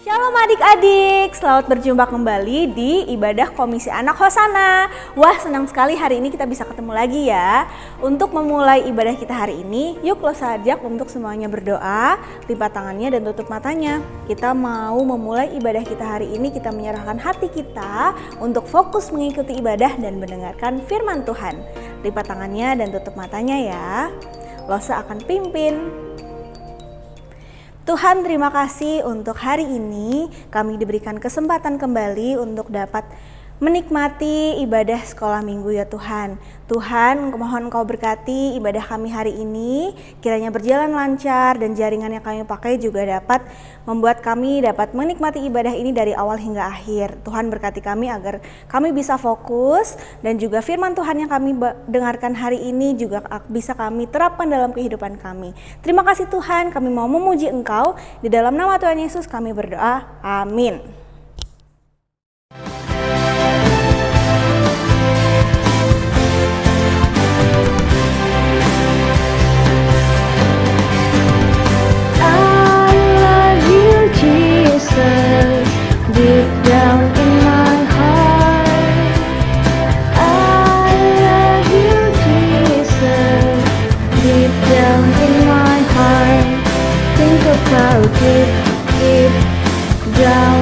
Shalom adik-adik, selamat berjumpa kembali di ibadah Komisi Anak Hosana. Wah, senang sekali hari ini kita bisa ketemu lagi ya. Untuk memulai ibadah kita hari ini, yuk lo ajak untuk semuanya berdoa, lipat tangannya dan tutup matanya. Kita mau memulai ibadah kita hari ini, kita menyerahkan hati kita untuk fokus mengikuti ibadah dan mendengarkan firman Tuhan. Lipat tangannya dan tutup matanya ya. Lose akan pimpin. Tuhan, terima kasih untuk hari ini kami diberikan kesempatan kembali untuk dapat menikmati ibadah sekolah minggu ya Tuhan. Tuhan, mohon Kau berkati ibadah kami hari ini, kiranya berjalan lancar dan jaringan yang kami pakai juga dapat membuat kami dapat menikmati ibadah ini dari awal hingga akhir. Tuhan berkati kami agar kami bisa fokus dan juga firman Tuhan yang kami dengarkan hari ini juga bisa kami terapkan dalam kehidupan kami. Terima kasih Tuhan, kami mau memuji Engkau. Di dalam nama Tuhan Yesus kami berdoa, amin. Deep down in my heart, I love you, Jesus. Deep down in my heart, think about it. Deep down,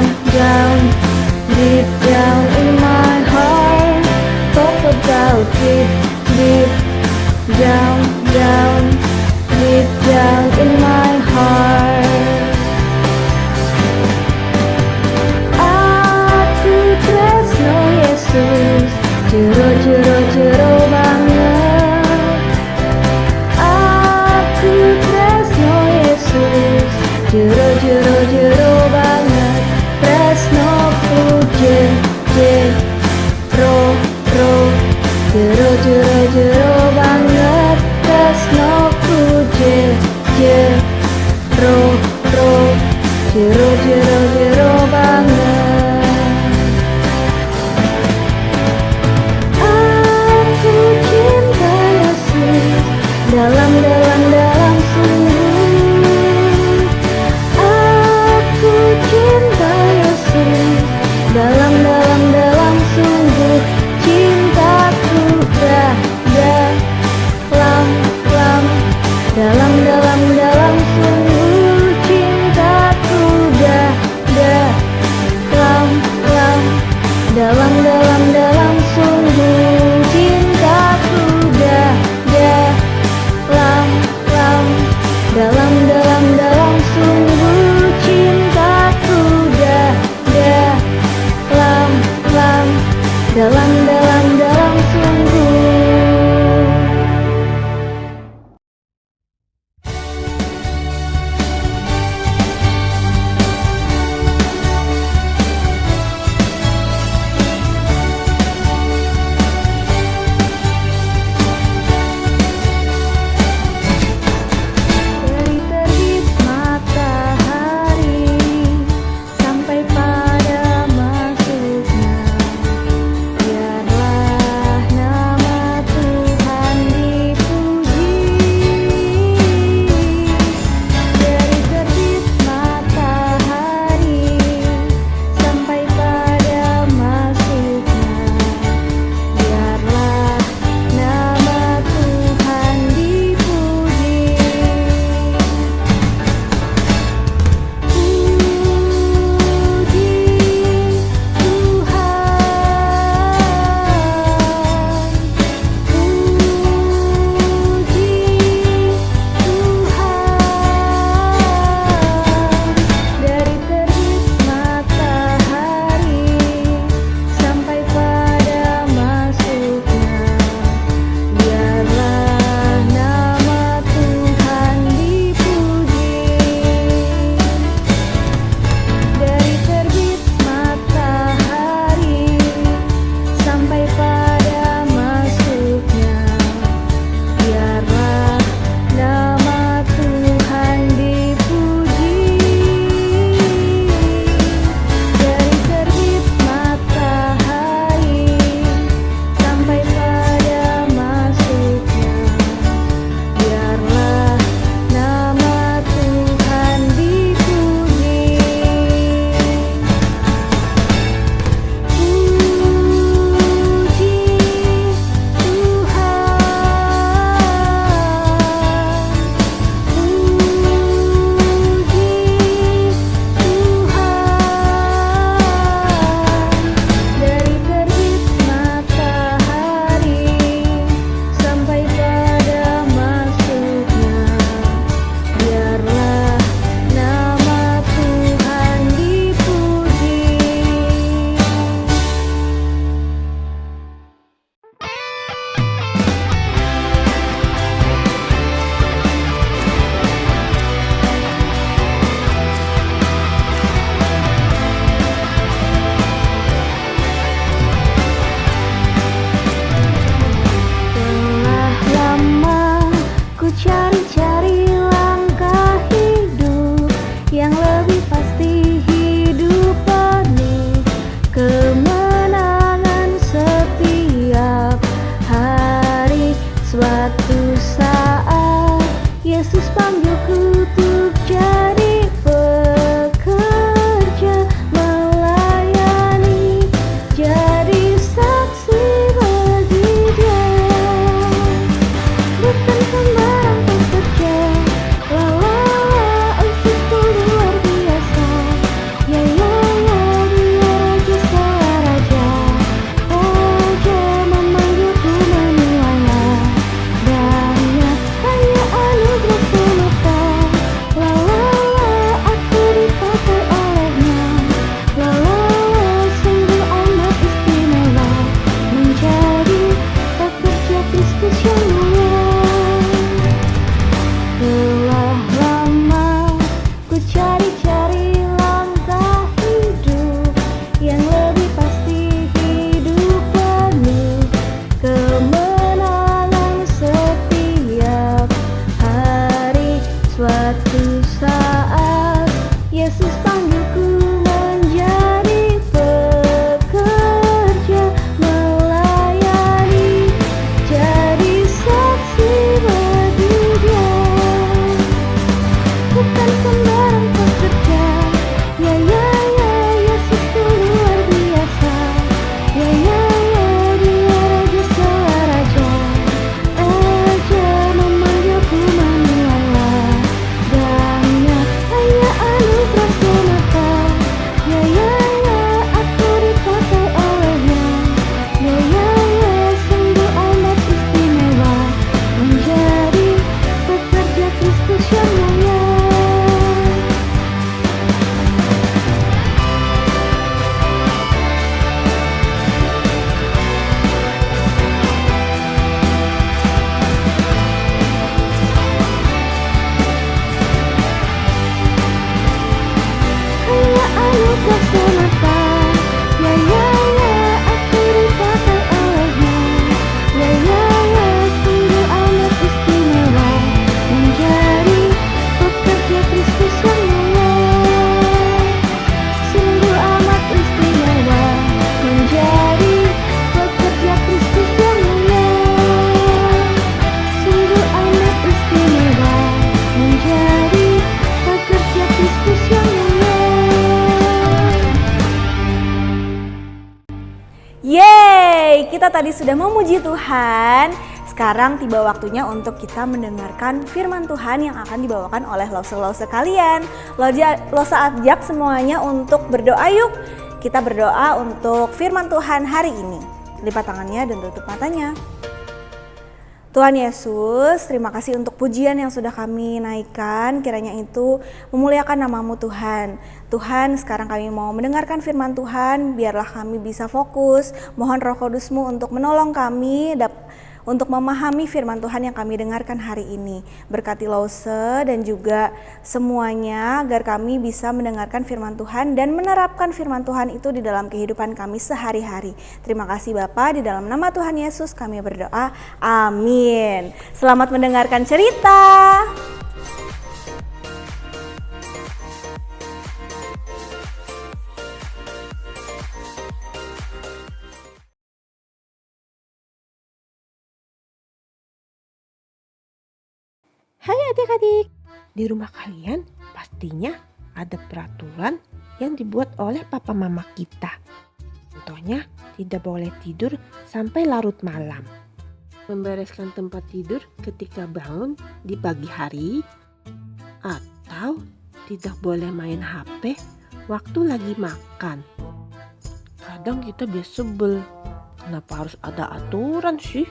deep down in my heart, talk about it. Deep down, deep down in my heart. Jero banget, aku tresno Yesus. Jero banget, tresnoku jero banget, tresnoku jero banget. Dalam sungguh aku cinta Yesus. Dalam sungguh cintaku dalam sungguh cintaku dalam sungguh cintaku dalam cari langkah hidup yang lebih pasti, hidup penuh kemenangan setiap hari. Suatu saat Yesus panggilku untuk jadi pekerja, melayani, jadi saksi bagi Dia. Bukan sembarang pekerja, la la la, ususku luar biasa. Ya ya ya, Dia Raja Raja, Raja memanggilku menuailah dannya, hanya anugerah semata. La la la, aku dipakai olehnya. La la la, sungguh amat istimewa menjadi pekerja Kristus yang mulia. Telah lama ku cari-cari langkah hidup yang lebih pasti, hidup penuh kemenangan setiap hari. Suatu saat Yesus panggilku menjadi pekerja, melayani, jadi saksi bagi Dia. Bukan sembarang pekerja, ya ya ya, Yesusku luar biasa. Ya ya ya, Dia Raja Raja, Raja memanggilku menuailah dannya, hanya anugerah semata. Ya ya ya, aku dipakai olehnya. Ya ya ya, sungguh amat istimewa menjadi pekerja Kristus yang mulia. Hanya anugerah semata. Ya ya ya, aku dipakai olehnya. Ya ya ya, sungguh amat istimewa menjadi pekerja Kristus yang mulia. Sungguh amat istimewa menjadi pekerja Kristus yang mulia. Sungguh amat istimewa menjadi pekerja Kristus yang mulia. Yeay, kita tadi sudah memuji Tuhan. Sekarang tiba waktunya untuk kita mendengarkan firman Tuhan yang akan dibawakan oleh lause-lause kalian. Lause ajak semuanya untuk berdoa yuk. Kita berdoa untuk firman Tuhan hari ini. Lipat tangannya dan tutup matanya. Tuhan Yesus, terima kasih untuk pujian yang sudah kami naikkan, kiranya itu memuliakan nama-Mu Tuhan. Tuhan, sekarang kami mau mendengarkan firman Tuhan, biarlah kami bisa fokus. Mohon Roh Kudus-Mu untuk menolong kami untuk memahami firman Tuhan yang kami dengarkan hari ini. Berkati Lause dan juga semuanya agar kami bisa mendengarkan firman Tuhan dan menerapkan firman Tuhan itu di dalam kehidupan kami sehari-hari. Terima kasih Bapa, di dalam nama Tuhan Yesus kami berdoa. Amin. Selamat mendengarkan cerita. Hai adik-adik, di rumah kalian pastinya ada peraturan yang dibuat oleh papa mama kita. Contohnya, tidak boleh tidur sampai larut malam. Membereskan tempat tidur ketika bangun di pagi hari. Atau tidak boleh main HP waktu lagi makan. Kadang kita biasa sebel, kenapa harus ada aturan sih?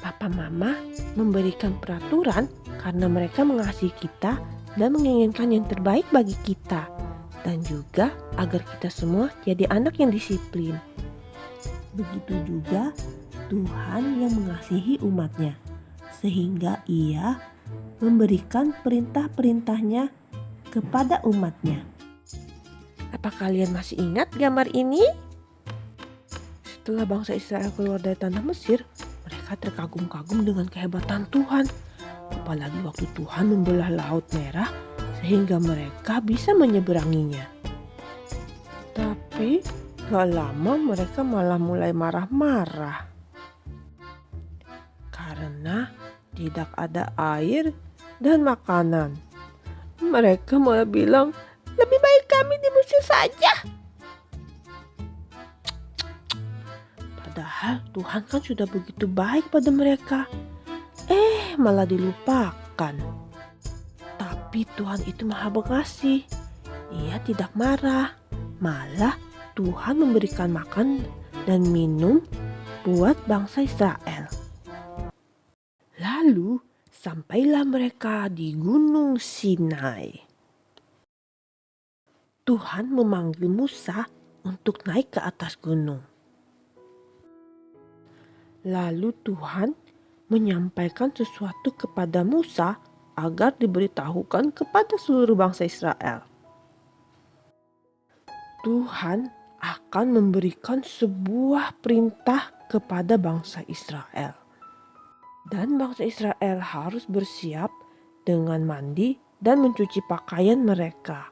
Papa mama memberikan peraturan karena mereka mengasihi kita dan menginginkan yang terbaik bagi kita, dan juga agar kita semua jadi anak yang disiplin. Begitu juga Tuhan yang mengasihi umatnya, sehingga Ia memberikan perintah-perintahnya kepada umatnya. Apa kalian masih ingat gambar ini? Setelah bangsa Israel keluar dari tanah Mesir, mereka terkagum-kagum dengan kehebatan Tuhan. apalagi waktu Tuhan membelah Laut Merah sehingga mereka bisa menyeberanginya. Tapi gak lama mereka malah mulai marah-marah karena tidak ada air dan makanan. Mereka malah bilang, lebih baik kami diusir saja. Padahal Tuhan kan sudah begitu baik pada mereka. Malah dilupakan. Tapi Tuhan itu maha pengasih. Ia tidak marah. Malah Tuhan memberikan makan dan minum buat bangsa Israel. Lalu sampailah mereka di Gunung Sinai. Tuhan memanggil Musa untuk naik ke atas gunung. Lalu Tuhan menyampaikan sesuatu kepada Musa agar diberitahukan kepada seluruh bangsa Israel. Tuhan akan memberikan sebuah perintah kepada bangsa Israel. Dan bangsa Israel harus bersiap dengan mandi dan mencuci pakaian mereka.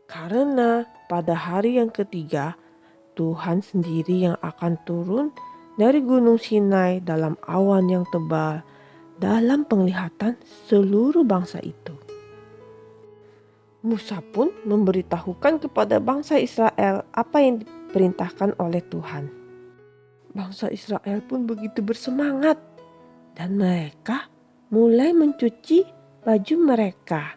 Karena pada hari yang ketiga, Tuhan sendiri yang akan turun dari Gunung Sinai dalam awan yang tebal dalam penglihatan seluruh bangsa itu. Musa pun memberitahukan kepada bangsa Israel apa yang diperintahkan oleh Tuhan. Bangsa Israel pun begitu bersemangat dan mereka mulai mencuci baju mereka.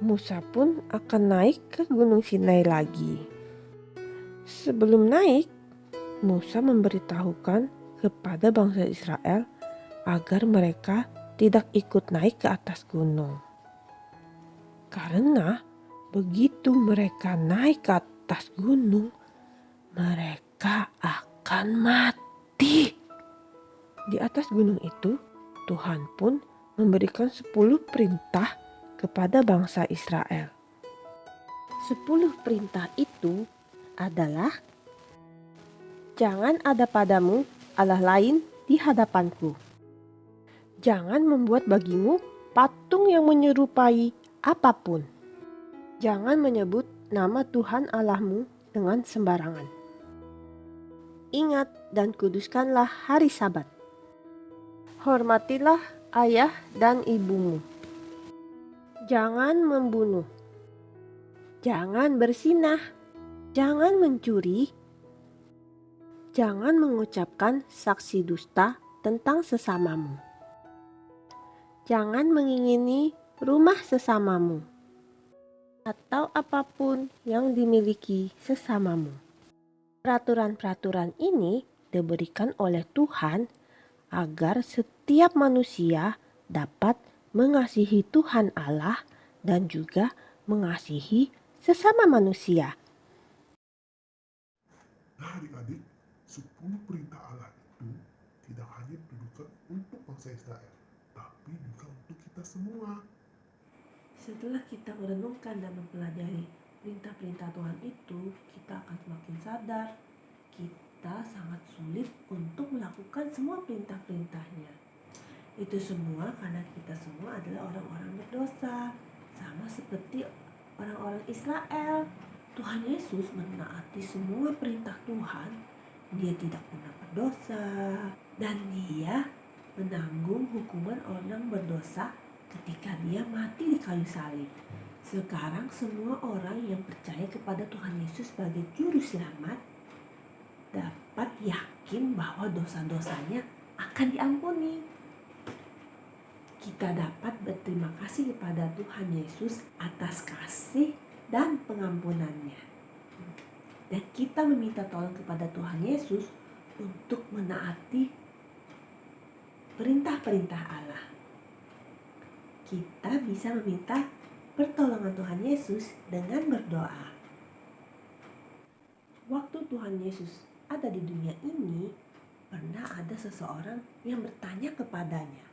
Musa pun akan naik ke Gunung Sinai lagi. Sebelum naik, Musa memberitahukan kepada bangsa Israel agar mereka tidak ikut naik ke atas gunung. Karena begitu mereka naik ke atas gunung, mereka akan mati. Di atas gunung itu, Tuhan pun memberikan 10 perintah kepada bangsa Israel. 10 perintah itu adalah: jangan ada padamu Allah lain di hadapanku. Jangan membuat bagimu patung yang menyerupai apapun. Jangan menyebut nama Tuhan Allahmu dengan sembarangan. Ingat dan kuduskanlah hari Sabat. Hormatilah ayah dan ibumu. Jangan membunuh. Jangan berzinah. Jangan mencuri. Jangan mengucapkan saksi dusta tentang sesamamu. Jangan mengingini rumah sesamamu atau apapun yang dimiliki sesamamu. Peraturan-peraturan ini diberikan oleh Tuhan agar setiap manusia dapat mengasihi Tuhan Allah dan juga mengasihi sesama manusia. Nah adik-adik, 10 perintah Allah itu tidak hanya ditujukan untuk bangsa Israel, tapi juga untuk kita semua. Setelah kita merenungkan dan mempelajari perintah-perintah Tuhan itu, kita akan semakin sadar kita sangat sulit untuk melakukan semua perintah-perintahnya. Itu semua karena kita semua adalah orang-orang berdosa, sama seperti orang-orang Israel. Tuhan Yesus menaati semua perintah Tuhan. Dia tidak pernah berdosa dan dia menanggung hukuman orang berdosa ketika dia mati di kayu salib. Sekarang semua orang yang percaya kepada Tuhan Yesus sebagai juru selamat dapat yakin bahwa dosa-dosanya akan diampuni. Kita dapat berterima kasih kepada Tuhan Yesus atas kasih dan pengampunannya. Dan kita meminta tolong kepada Tuhan Yesus untuk menaati perintah-perintah Allah. Kita bisa meminta pertolongan Tuhan Yesus dengan berdoa. Waktu Tuhan Yesus ada di dunia ini, pernah ada seseorang yang bertanya kepadanya.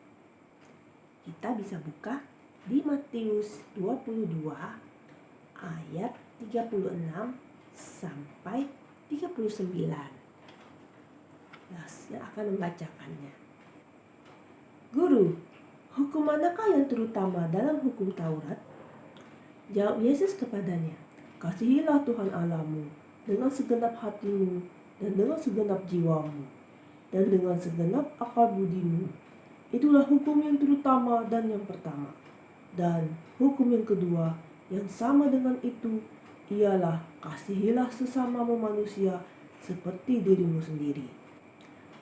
Kita bisa buka di Matius 22 ayat 36 sampai 39. Nah, saya akan membacakannya. Guru, hukum manakah yang terutama dalam hukum Taurat? Jawab Yesus kepadanya, kasihilah Tuhan Allahmu dengan segenap hatimu dan dengan segenap jiwamu dan dengan segenap akal budimu. Itulah hukum yang terutama dan yang pertama. Dan hukum yang kedua yang sama dengan itu ialah kasihilah sesamamu manusia seperti dirimu sendiri.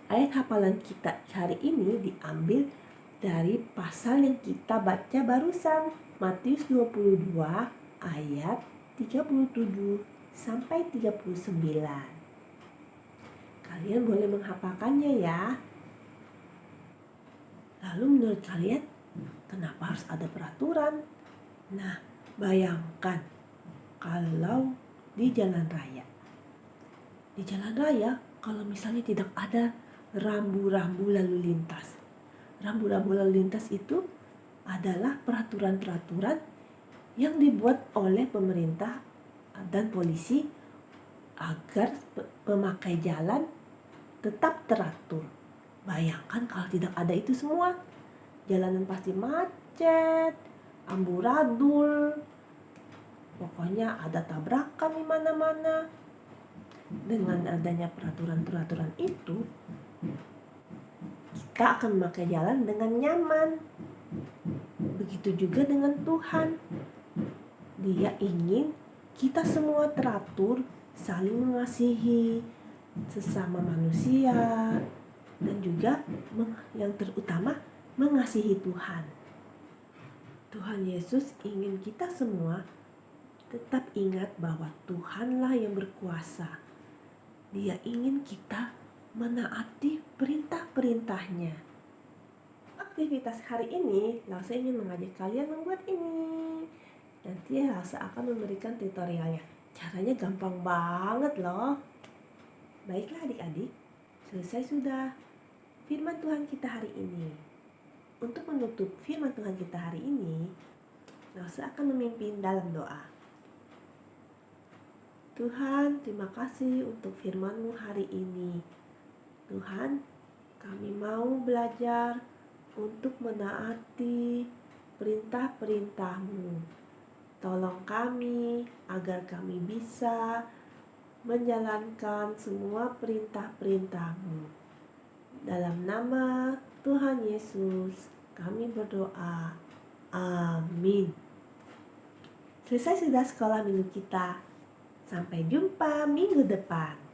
Ayat hafalan kita hari ini diambil dari pasal yang kita baca barusan, Matius 22 ayat 37 sampai 39. Kalian boleh menghafalkannya ya. Lalu menurut kalian, kenapa harus ada peraturan? Nah, bayangkan kalau di jalan raya. Di jalan raya, kalau misalnya tidak ada rambu-rambu lalu lintas. Rambu-rambu lalu lintas itu adalah peraturan-peraturan yang dibuat oleh pemerintah dan polisi agar pemakai jalan tetap teratur. Bayangkan kalau tidak ada itu semua, jalanan pasti macet, amburadul, pokoknya ada tabrakan di mana-mana. Dengan adanya peraturan-peraturan itu, kita akan memakai jalan dengan nyaman. Begitu juga dengan Tuhan. Dia ingin kita semua teratur, saling mengasihi sesama manusia, dan juga yang terutama mengasihi Tuhan. Tuhan Yesus ingin kita semua tetap ingat bahwa Tuhanlah yang berkuasa. Dia ingin kita menaati perintah-perintahnya. Aktivitas hari ini, Lasa ingin mengajak kalian membuat ini. Nanti Lasa akan memberikan tutorialnya. Caranya gampang banget loh. Baiklah adik-adik, selesai sudah firman Tuhan kita hari ini. Untuk menutup firman Tuhan kita hari ini, Lasa akan memimpin dalam doa. Tuhan, terima kasih untuk firman-Mu hari ini. Tuhan, kami mau belajar untuk menaati perintah-perintah-Mu. Tolong kami agar kami bisa menjalankan semua perintah-perintah-Mu. Dalam nama Tuhan Yesus, kami berdoa. Amin. Selesai sudah sekolah minggu kita. Sampai jumpa minggu depan.